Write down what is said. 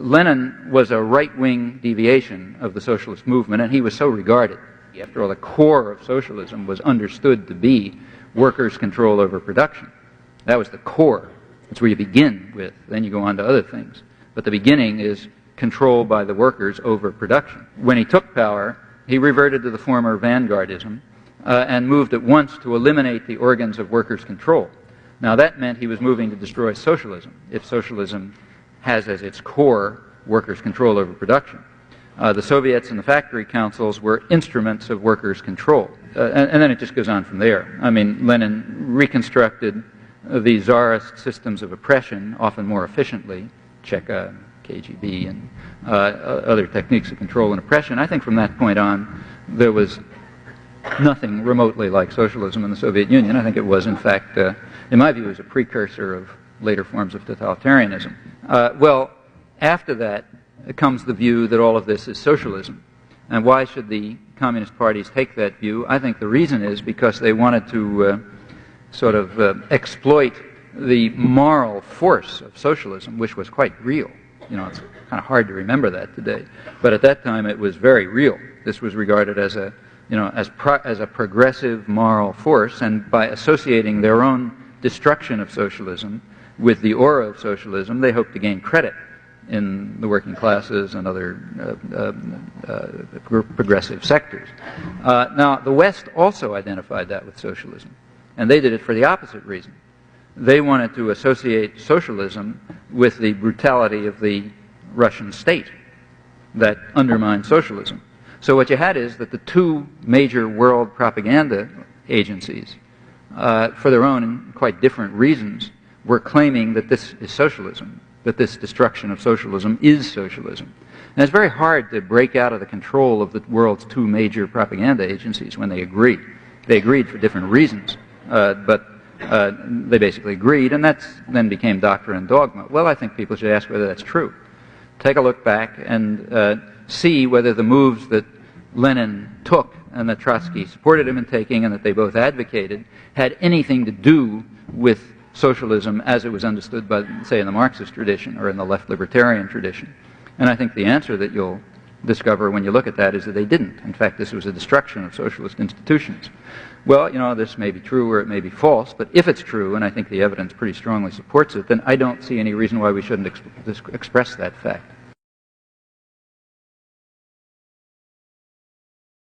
Lenin was a right-wing deviation of the socialist movement, and he was so regarded. After all, the core of socialism was understood to be workers' control over production. That was the core. That's where you begin with. Then you go on to other things. But the beginning is control by the workers over production. When he took power, he reverted to the former vanguardism and moved at once to eliminate the organs of workers' control. Now that meant he was moving to destroy socialism, if socialism has as its core workers' control over production. The Soviets and the factory councils were instruments of workers' control. And then it just goes on from there. I mean, Lenin reconstructed the czarist systems of oppression often more efficiently, Cheka, KGB, and other techniques of control and oppression. I think from that point on, there was nothing remotely like socialism in the Soviet Union. I think it was, in fact, in my view, it was a precursor of later forms of totalitarianism. Well, after that comes the view that all of this is socialism. And why should the communist parties take that view? I think the reason is because they wanted to sort of exploit the moral force of socialism, which was quite real. You know, it's kind of hard to remember that today. But at that time, it was very real. This was regarded as a, you know, as a progressive moral force, and by associating their own destruction of socialism with the aura of socialism, they hoped to gain credit in the working classes and other progressive sectors. Now, the West also identified that with socialism, and they did it for the opposite reason. They wanted to associate socialism with the brutality of the Russian state that undermined socialism. So what you had is that the two major world propaganda agencies, for their own and quite different reasons, were claiming that this is socialism, that this destruction of socialism is socialism. And it's very hard to break out of the control of the world's two major propaganda agencies when they agree. They agreed for different reasons, but they basically agreed, and that then became doctrine and dogma. Well, I think people should ask whether that's true. Take a look back and see whether the moves that Lenin took and that Trotsky supported him in taking and that they both advocated had anything to do with socialism as it was understood by, say, in the Marxist tradition or in the left libertarian tradition. And I think the answer that you'll discover when you look at that is that they didn't. In fact, this was a destruction of socialist institutions. Well, you know, this may be true or it may be false, but if it's true, and I think the evidence pretty strongly supports it, then I don't see any reason why we shouldn't express that fact.